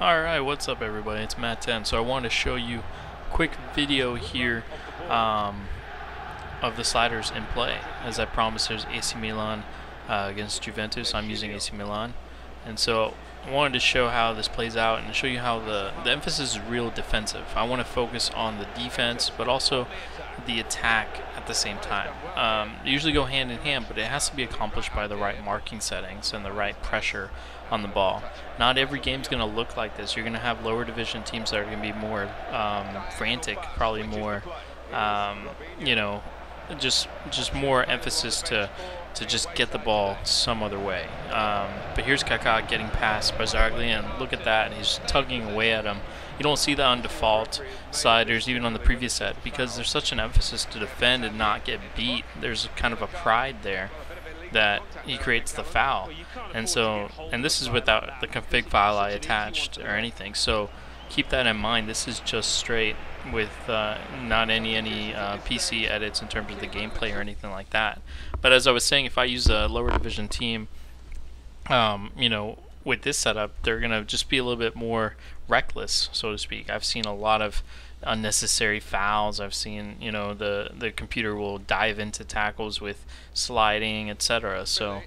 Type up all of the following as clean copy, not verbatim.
Alright, what's up everybody? It's Matt10. So I wanted to show you a quick video here of the sliders in play. As I promised, there's AC Milan against Juventus. I'm using AC Milan. And so I wanted to show how this plays out and show you how the emphasis is real defensive. I want to focus on the defense, but also the attack at the same time. They usually go hand in hand, but it has to be accomplished by the right marking settings and the right pressure on the ball. Not every game's going to look like this. You're going to have lower division teams that are going to be more frantic, probably more, just more emphasis to just get the ball some other way. But here's Kaká getting past by Zarze, and look at that. He's tugging away at him. You don't see that on default sliders, even on the previous set, because there's such an emphasis to defend and not get beat. There's kind of a pride there that he creates the foul. And this is without the config file I attached or anything. So keep that in mind. This is just straight with not any PC edits in terms of the gameplay or anything like that. But as I was saying, if I use a lower division team, with this setup, they're gonna just be a little bit more reckless, so to speak. I've seen a lot of unnecessary fouls. I've seen, the computer will dive into tackles with sliding, etc. So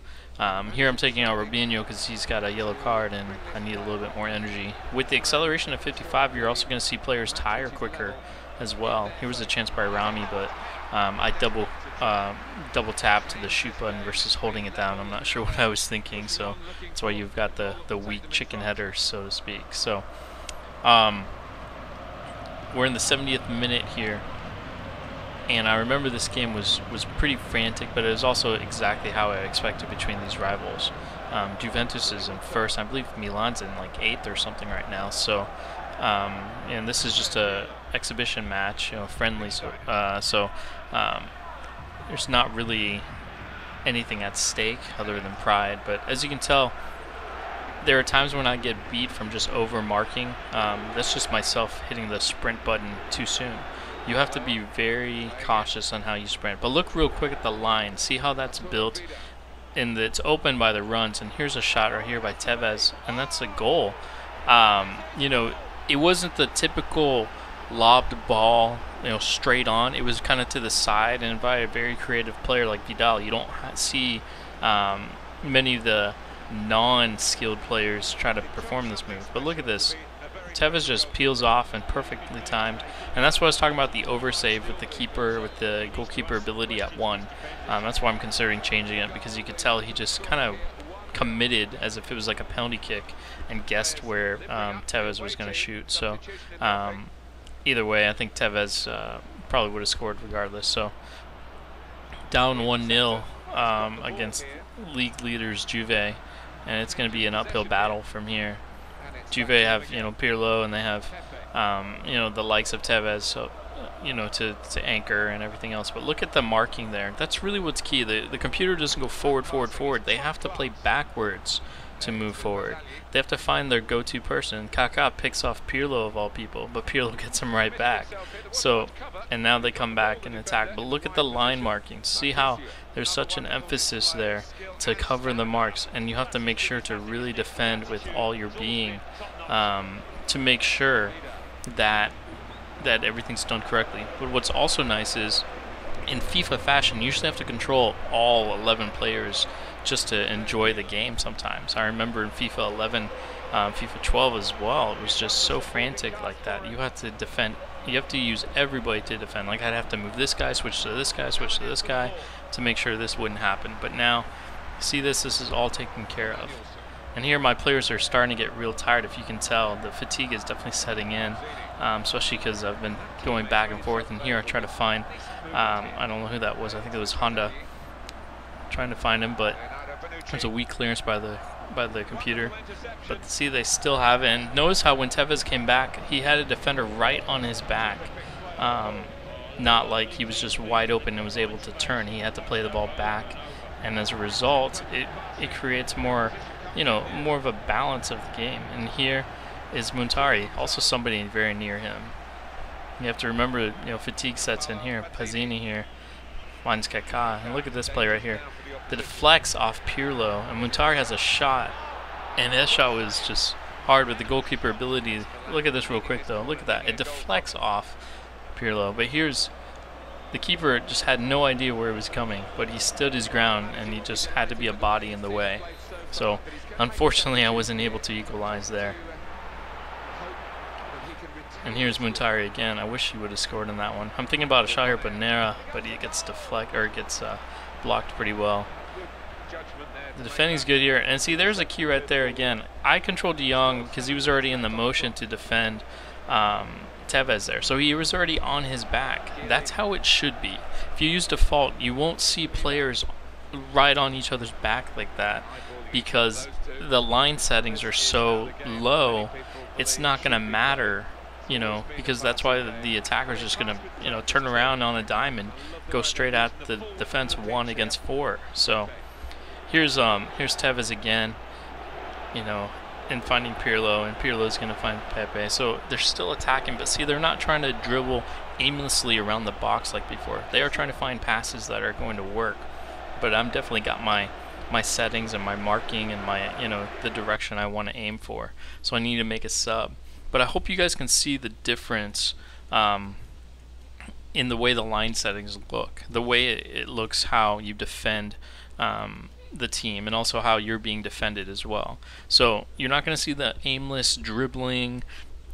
here I'm taking out Robinho because he's got a yellow card and I need a little bit more energy. With the acceleration of 55, you're also going to see players tire quicker as well. Here was a chance by Rami, but I double tap to the shoot button versus holding it down. I'm not sure what I was thinking, so that's why you've got the weak chicken header, so to speak. So we're in the 70th minute here, and I remember this game was pretty frantic, but it was also exactly how I expected between these rivals. Juventus is in first. I believe Milan's in like 8th or something right now. So and this is just a exhibition match, friendly. So there's not really anything at stake other than pride. But as you can tell, there are times when I get beat from just over marking. That's just myself hitting the sprint button too soon. You have to be very cautious on how you sprint. But look real quick at the line. See how that's built, and it's open by the runs. And here's a shot right here by Tevez, and that's a goal. It wasn't the typical lobbed ball, straight on. It was kind of to the side, and by a very creative player like Vidal. You don't see many of the non-skilled players try to perform this move. But look at this. Tevez just peels off and perfectly timed. And that's what I was talking about, the oversave with the keeper, with the goalkeeper ability at 1. That's why I'm considering changing it, because you could tell he just kind of committed as if it was like a penalty kick and guessed where Tevez was going to shoot. So either way, I think Tevez probably would have scored regardless. So down 1-0 against league leaders Juve, and it's going to be an uphill battle from here. Juve have Pirlo, and they have the likes of Tevez, so to anchor and everything else. But look at the marking there. That's really what's key. The computer doesn't go forward. They have to play backwards to move forward. They have to find their go-to person. Kaká picks off Pirlo of all people, but Pirlo gets him right back. So, and now they come back and attack. But look at the line markings. See how there's such an emphasis there to cover the marks, and you have to make sure to really defend with all your being to make sure that everything's done correctly. But what's also nice is, in FIFA fashion, you usually have to control all 11 players just to enjoy the game sometimes. I remember in FIFA 11, FIFA 12 as well, it was just so frantic like that. You have to defend. You have to use everybody to defend. Like, I'd have to move this guy, switch to this guy, switch to this guy to make sure this wouldn't happen. But now, see this is all taken care of. And here my players are starting to get real tired. If you can tell, the fatigue is definitely setting in, especially because I've been going back and forth. And here I try to find, I don't know who that was. I think it was Honda. Trying to find him, but there's a weak clearance by the computer. But see, they still have it. And notice how when Tevez came back, he had a defender right on his back. Not like he was just wide open and was able to turn. He had to play the ball back, and as a result, it creates more of a balance of the game. And here is Muntari, also somebody very near him. You have to remember, fatigue sets in here. Pazzini here finds Kaká, and look at this play right here. The deflects off Pirlo, and Muntari has a shot, and that shot was just hard with the goalkeeper ability. Look at this real quick though. Look at that. It deflects off Pirlo, but here's the keeper just had no idea where it was coming, but he stood his ground and he just had to be a body in the way. So unfortunately I wasn't able to equalize there. And here's Muntari again. I wish he would have scored in that one. I'm thinking about a shot here, but he gets blocked pretty well. The defending's good here, and see, there's a key right there again. I controlled De Jong because he was already in the motion to defend Tevez there, so he was already on his back. That's how it should be. If you use default, you won't see players right on each other's back like that because the line settings are so low. It's not going to matter, you know, because that's why the attacker's just going to, you know, turn around on a dime and go straight at the defense 1 against 4. So here's Tevez again, you know, and finding Pirlo, and Pirlo's going to find Pepe. So they're still attacking, but see, they're not trying to dribble aimlessly around the box like before. They are trying to find passes that are going to work. But I'm definitely got my settings and my marking and my, you know, the direction I want to aim for. So I need to make a sub. But I hope you guys can see the difference in the way the line settings look, the way it looks, how you defend the team, and also how you're being defended as well. So you're not going to see the aimless dribbling,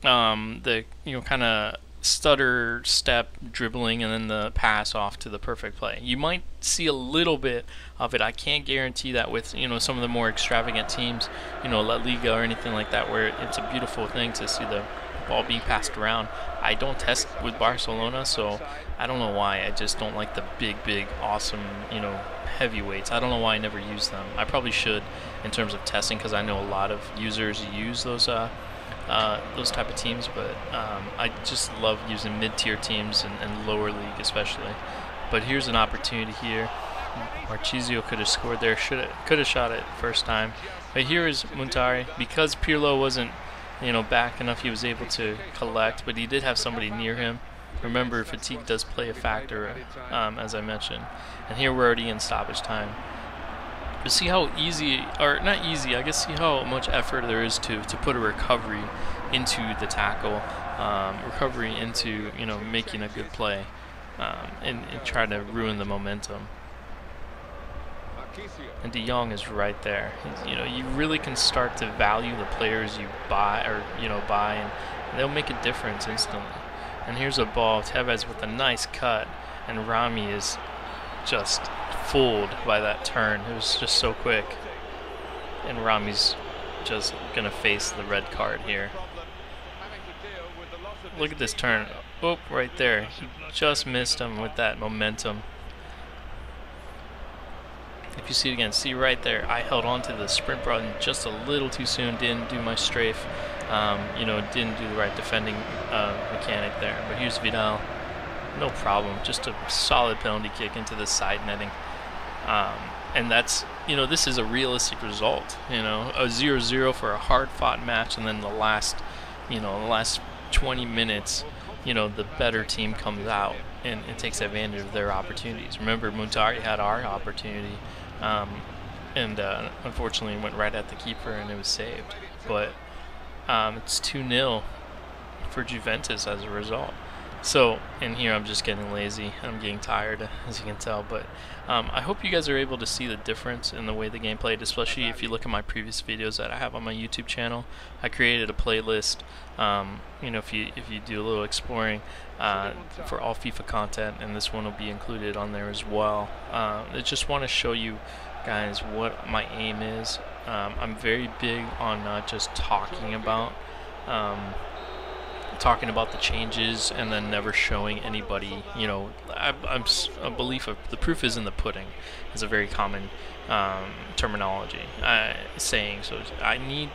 the, you know, kind of stutter step dribbling and then the pass off to the perfect play. You might see a little bit of it. I can't guarantee that with, you know, some of the more extravagant teams, you know, La Liga or anything like that, where it's a beautiful thing to see the ball being passed around. I don't test with Barcelona, so I don't know why. I just don't like the big, awesome, you know, heavyweights. I don't know why I never use them. I probably should in terms of testing, because I know a lot of users use those type of teams, but I just love using mid-tier teams and lower league especially. But here's an opportunity here. Marchisio could have scored there, could have shot it first time. But here is Muntari. Because Pirlo wasn't, you know, back enough, he was able to collect, but he did have somebody near him. Remember, fatigue does play a factor, as I mentioned. And here we're already in stoppage time. But see how easy, or not easy, I guess, see how much effort there is to put a recovery into the tackle, recovery into, you know, making a good play, and try to ruin the momentum. And De Jong is right there. You know, you really can start to value the players you buy, and they'll make a difference instantly. And here's a ball, Tevez with a nice cut, and Rami is just fooled by that turn. It was just so quick, and Rami's just gonna face the red card here. Look at this turn. Oh, right there. He just missed him with that momentum. If you see it again, see right there, I held on to the sprint button just a little too soon, didn't do my strafe, you know, didn't do the right defending mechanic there. But here's Vidal, no problem, just a solid penalty kick into the side netting. And that's, you know, this is a realistic result, you know, a 0-0 for a hard-fought match, and then the last 20 minutes, you know, the better team comes out and takes advantage of their opportunities. Remember, Muntari had our opportunity, and unfortunately went right at the keeper and it was saved. But it's 2-0 for Juventus as a result. So in here I'm just getting lazy. I'm getting tired, as you can tell. But I hope you guys are able to see the difference in the way the game played, especially if you look at my previous videos that I have on my YouTube channel. I created a playlist, you know, if you do a little exploring for all FIFA content, and this one will be included on there as well. I just want to show you guys what my aim is. I'm very big on not just talking about the changes and then never showing anybody, you know. I'm a belief of the proof is in the pudding is a very common terminology saying. So I need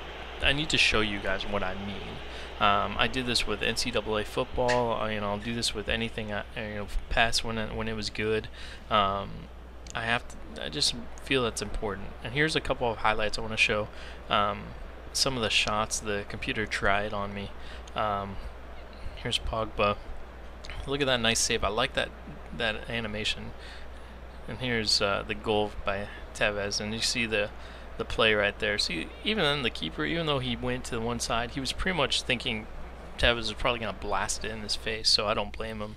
to show you guys what I mean. I did this with NCAA football. You know, I'll do this with anything. You know, PES when it was good. I just feel that's important. And here's a couple of highlights I want to show. Some of the shots the computer tried on me. Here's Pogba. Look at that nice save. I like that animation. And here's the goal by Tevez, and you see the the play right there. See, even then the keeper, even though he went to the one side, he was pretty much thinking Tevez was probably going to blast it in his face, so I don't blame him.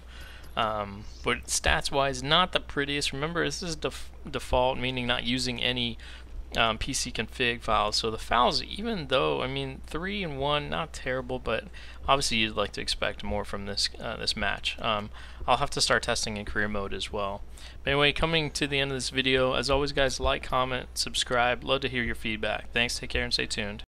But stats-wise, not the prettiest. Remember, this is default, meaning not using any PC config files. So the fouls, even though, I mean, 3 and 1, not terrible, but obviously you'd like to expect more from this this match. I'll have to start testing in career mode as well. But anyway, coming to the end of this video, as always guys, like, comment, subscribe. Love to hear your feedback. Thanks, take care, and stay tuned.